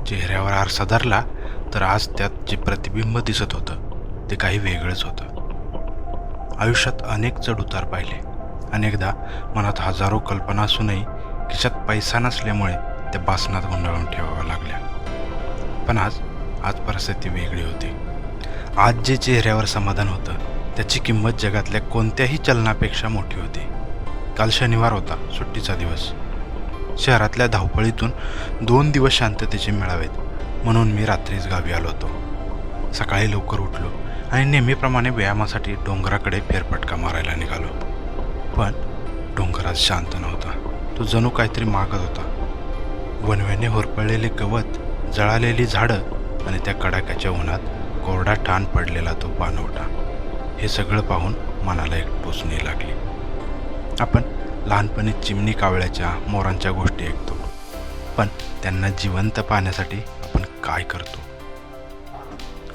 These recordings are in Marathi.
चेहऱ्यावर आरसा धरला तर आज त्यात जे प्रतिबिंब दिसत होतं ते काही वेगळंच होतं. आयुष्यात अनेक चढउतार पाहिले. अनेकदा मनात हजारो कल्पना असूनही खिशात पैसा नसल्यामुळे त्या बासनात गुंडाळून ठेवाव्या लागल्या. पण आज परिस्थिती वेगळी होती. आज जे चेहऱ्यावर समाधान होतं त्याची किंमत जगातल्या कोणत्याही चलनापेक्षा मोठी होती. काल शनिवार होता, सुट्टीचा दिवस. शहरातल्या धावपळीतून 2 दिवस शांततेचे मिळावेत म्हणून मी रात्रीच गावी आलो होतो. सकाळी लवकर उठलो आणि नेहमीप्रमाणे व्यायामासाठी डोंगराकडे फेरफटका मारायला निघालो. पण डोंगर आज शांत नव्हता. तो जणू काहीतरी मागत होता. वणव्याने होरपळलेले गवत, जळालेली झाडं आणि त्या कडाक्याच्या उन्हात कोरडा ठाण पडलेला तो पाणवठा, हे सगळं पाहून मनाला एक टोचणी लागली. आपण लहानपणी चिमणी कावळ्याच्या, मोरांच्या गोष्टी ऐकतो, पण त्यांना जिवंत पाहण्यासाठी आपण काय करतो,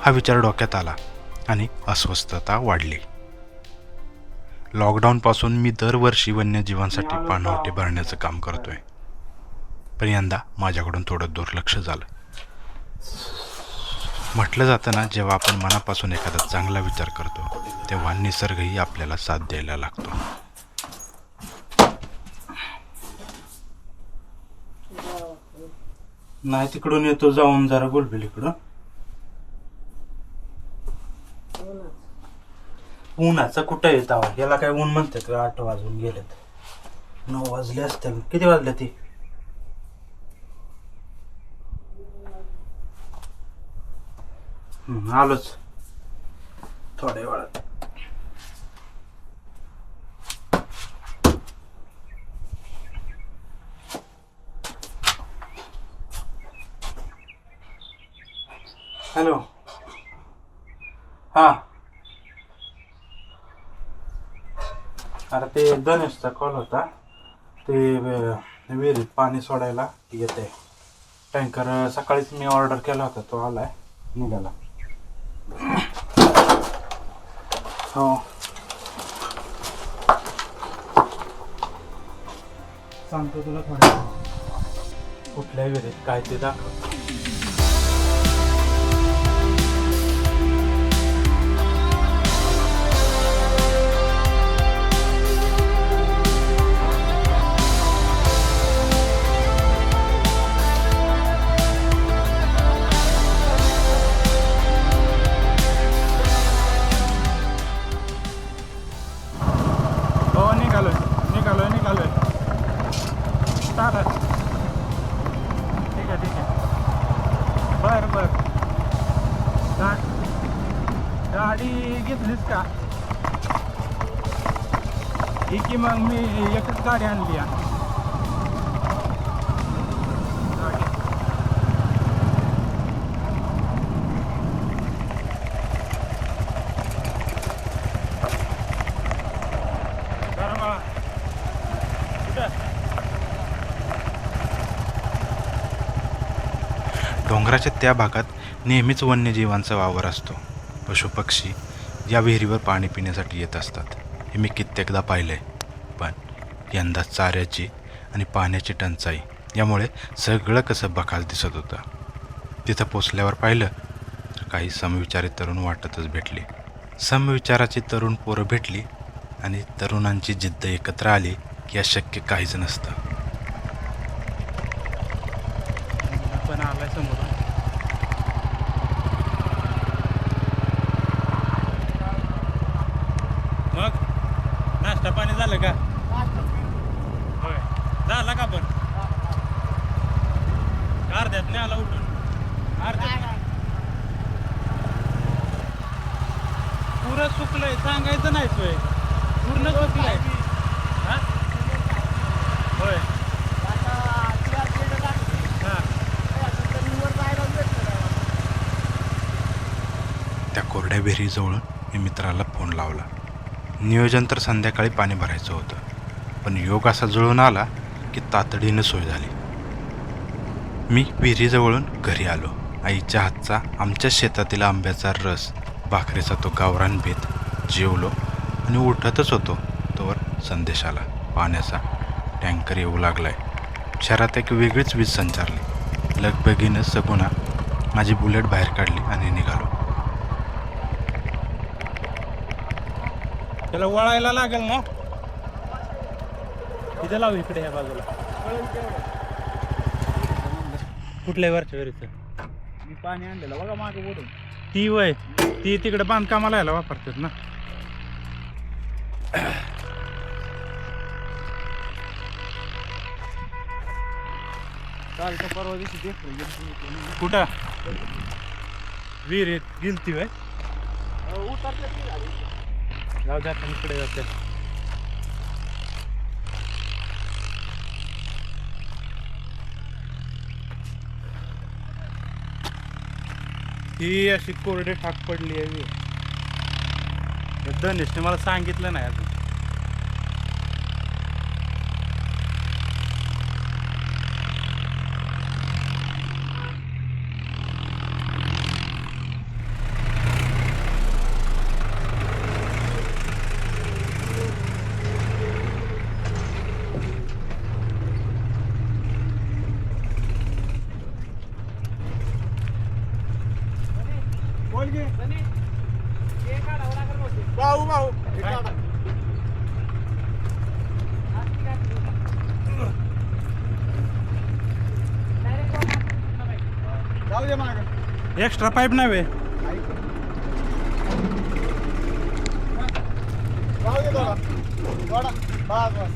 हा विचार डोक्यात आला आणि अस्वस्थता वाढली. लॉकडाऊनपासून मी दरवर्षी वन्यजीवांसाठी पाणवठे भरण्याचं काम करतोय, पण यंदा माझ्याकडून थोडं दुर्लक्ष झालं. म्हटलं जातं ना, जेव्हा आपण मनापासून एखादा चांगला विचार करतो तेव्हा निसर्गही आपल्याला साथ द्यायला लागतो. नाही तिकडून येतो जाऊन जरा गोलबेल इकडं. उन्हाचा कुठं येत आवा, याला काय ऊन म्हणतात का? 8 वाजून गेलेत, 9 वाजले असतील. किती वाजले ती? आलोच थोड्या वेळात. हॅलो. हा, अरे ते गणेशचा कॉल होता. ते विहिरीत पाणी सोडायला येते टँकर. सकाळीच मी ऑर्डर केला होता, तो आलाय, निघाला. हो, सांगतो तुला थोड्या कुठल्या विहिरीत काय ते दाखव. निघालोय. चालेल, ठीक आहे. बर गाडी घेतलीस का? ठीक आहे, मग मी एकच गाडी आणली आहे. डोंगराच्या त्या भागात नेहमीच वन्यजीवांचा वावर असतो. पशुपक्षी या विहिरीवर पाणी पिण्यासाठी येत असतात, हे मी कित्येकदा पाहिलं आहे. पण यंदा चाऱ्याची आणि पाण्याची टंचाई यामुळे सगळं कसं बकास दिसत होतं. तिथं पोचल्यावर पाहिलं तर काही समविचारी तरुण वाटतच भेटली. समविचाराची तरुण पोरं भेटली आणि तरुणांची जिद्द एकत्र आली की अशक्य काहीच नसतं. पण आलाय समोर. मग नाश्ता पाणी झालं का? होय, झाला का? पण अर्ध्यात नाही आला उठून. पुरं सुकलंय, सांगायचं नाही सोय, पूर्ण सुकलंय. होय, त्या कोरड्या विहिरीजवळून मी मित्राला फोन लावला. नियोजन तर संध्याकाळी पाणी भरायचं होतं, पण योग असा जुळून आला की तातडीनं सोय झाली. मी विहिरीजवळून घरी आलो. आईच्या हातचा, आमच्या शेतातील आंब्याचा रस, भाकरीचा तो गावरान बेत जेवलो आणि उठतच होतो तोवर संदेश आला. पाण्याचा टँकर येऊ लागलाय. शहरात एक वेगळीच वीज संचारली. लगबगीनं सगुणा माझी बुलेट बाहेर काढली आणि निघालो. त्याला वळायला लागेल ना, तिथे लावू इकडे ह्या बाजूला. कुठल्या वरच्या वेळेचं मी पाणी आणलेलं बघा मागे बोलून. ती वय ती तिकडे बांधकामाला यायला वापरतात ना. काल तर परवा दिवशी देखील कुठं विहिरीत गेलती वय उतरले जाऊ द्या आपण इकडे जाते. ही अशी कोरडे ठाक पडली आहे. धनेशने मला सांगितलं नाही अजून. भाऊ भाऊ जाऊ दे माग. एक्स्ट्रा पाईप नाही वे. जाऊ दे थोडा थोडा बस बस.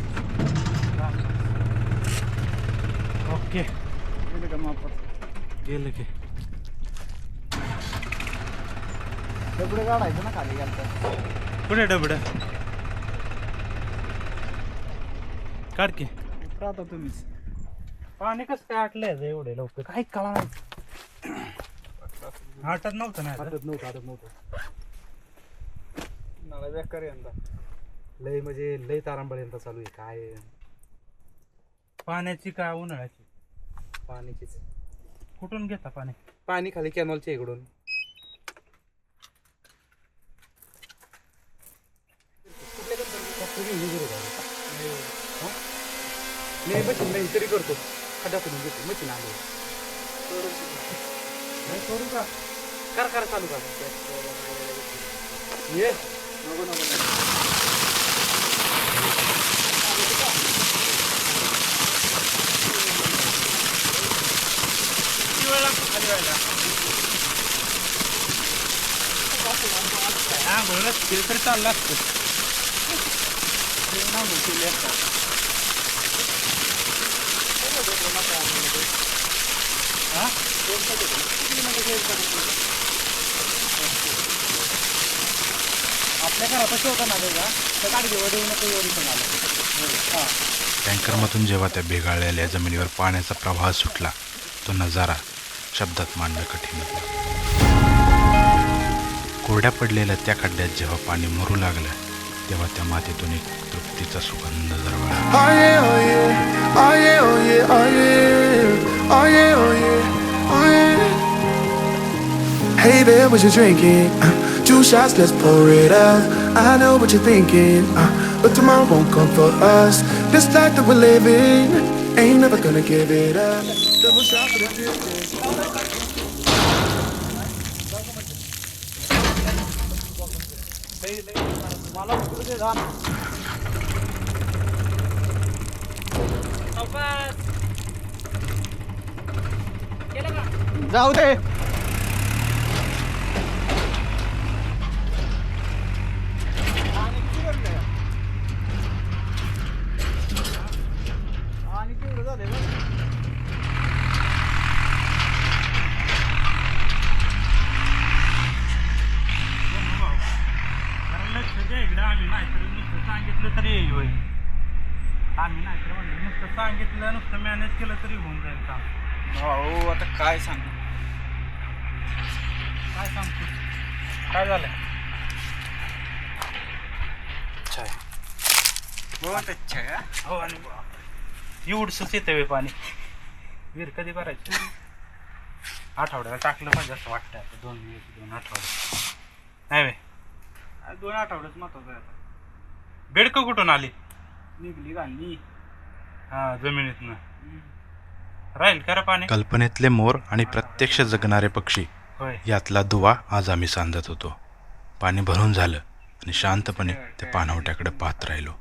ओके गेले का माप गेलं की. डबडे काढायचं ना खाली गेलं कुठे डबड काढ की. राहता तुम्हीच. पाणी कसं काय आटलंय एवढे लवकर काही कळा नाही. आटत नव्हतं ना आता. आटत नव्हतं मला बेकार यंदा लय म्हणजे लय तारांबळ यंदा चालू आहे. काय पाण्याची का उन्हाळ्याची पाण्याचीच. कुठून घेता पाणी. पाणी खाली कॅनॉलच्या इकडून. मी मशीन नाही तरी करतो. खड्डा करून घेतो मशीन आलो. करू का कर चालू का ये नको नको हा बोलत ते तरी चाललं असतं. आपल्या घरापाशी होता ना का तर गाडी घेऊ नको एवढी पण आला. टँकरमधून जेव्हा त्या भेगाळलेल्या जमिनीवर पाण्याचा प्रवाह सुटला, तो नजारा शब्दात मांडणं कठीण होतं. कोरड्या पडलेल्या त्या खड्ड्यात जेव्हा पाणी मरू लागलं, तेव्हा त्या मातीतून एक तृप्तीचा सुगंध दरवळला. Hey there, what you drinking? 2 shots, let's pour it up. I know what you're thinking, but tomorrow won't come for us. This life that we're living, ain't never gonna give it up. Double shot for the distance. मला तिकडे जा ना. जाऊ दे. आणि केवढं झालंय बघ. आम्ही नाहीतर नुसतं सांगितलं तरी होईल. आम्ही नाहीतर म्हणलं नुसतं सांगितलं नुसतं मॅनेज केलं तरी होऊन जाईल काम. हो आता काय सांगू. काय सांगतो काय झालं. बहुत अच्छा है. हो आणि एवढंच येतं पाणी. विहीर कधी भरायची. आठवड्याला टाकलं पाहिजे असं वाटतं. आता 2 आठवडे नाही वे. 2 आठवड्याच महत्वाचं आहे. बेडकं कुठून आली. निघली घालली. हा जमिनीतनं. राहील का रे पाणी? कल्पनेतले मोर आणि प्रत्यक्ष जगणारे पक्षी होय. यातला दुवा आज आम्ही सांधत होतो. पाणी भरून झालं आणि शांतपणे त्या पाणवट्याकडे पाहत राहिलो.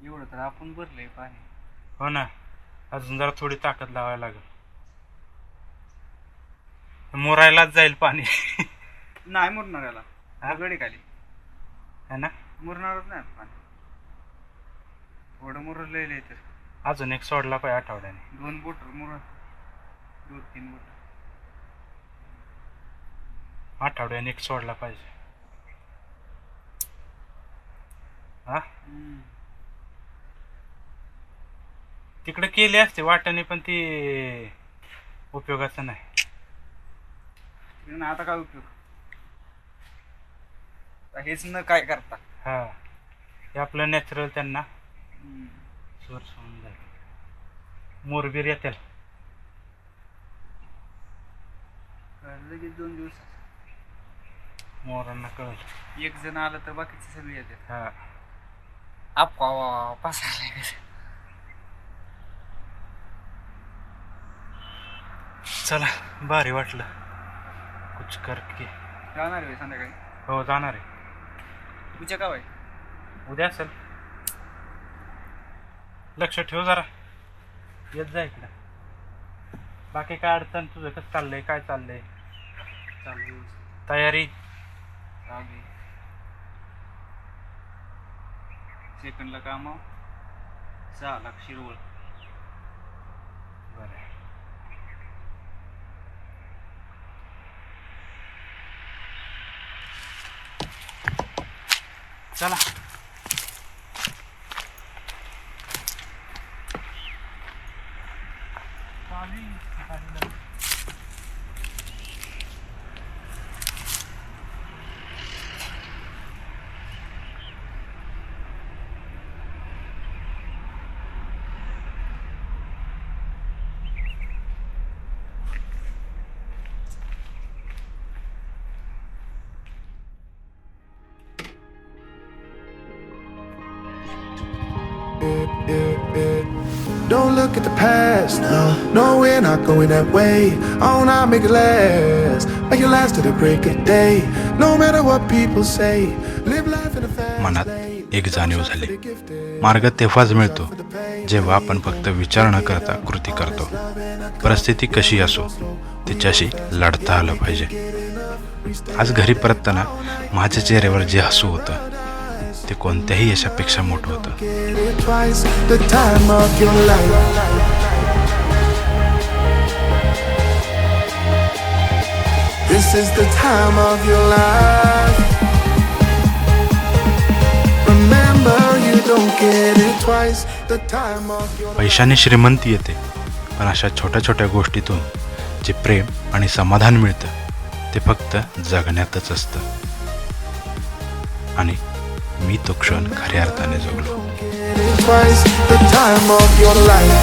एवढं तर आपण भरलंय पाणी. हो ना, अजून जरा थोडी ताकद लावायला लागेल. मोरायलाच जाईल पाणी. नाही मुरणार याला. गडी खाली है ना. मुरणारच नाही पाणी. थोडं मुरलेलं तर अजून एक सोडला पाहिजे आठवड्याने. 2 बोट मुर 2-3 बोट आठवड्याने एक सोडला पाहिजे. हा तिकडे केली असते वाट्याने, पण ती उपयोगाचं नाही. आता काय उपयोग. हेच न काय करता. हा, हे आपलं नॅचरल त्यांना सोर्स होऊन जाईल. मोरबीर येतील लगेच 2 दिवस. मोरांना कळल. एक जण आलं तर बाकीचे सगळे येते. हा, आपा पासायला चला भारी वाटलं. कुछ करके जाणार आहे संध्याकाळी. हो जाणार आहे. तुझ्या काय उद्या असेल. लक्ष ठेव जरा. येत जा इकडं. बाकी काय अडचण? तुझं कसं चाललंय? काय चाललंय? चालू तयारी? सेकंडला काम 6 लाख शिरवळ. बरं. चला. Don't look at the past, no, we're not going that way. Oh, now make it last, make it last to the break of day. No matter what people say, live life in a fast मनात lane. एक जाणीव झाली. मार्ग तेव्हाच मिळतो जेव्हा आपण फक्त विचार न करता कृती करतो. परिस्थिती कशी असो तिच्याशी लढता आलं पाहिजे. आज घरी परतताना माझ्या चेहऱ्यावर जे हसू होतं ते कोणत्याही यशापेक्षा मोठं होतं. Twice the time of your life. This is the time of your life. Remember you don't get it twice the time of your life. पैशाने श्रीमंती येते, पण अशा छोट्या छोट्या गोष्टीतून जे प्रेम आणि समाधान मिळतं ते फक्त जगण्यातच असतं. आणि मी तो क्षण खऱ्या अर्थाने जगलो. Twice the time of your life.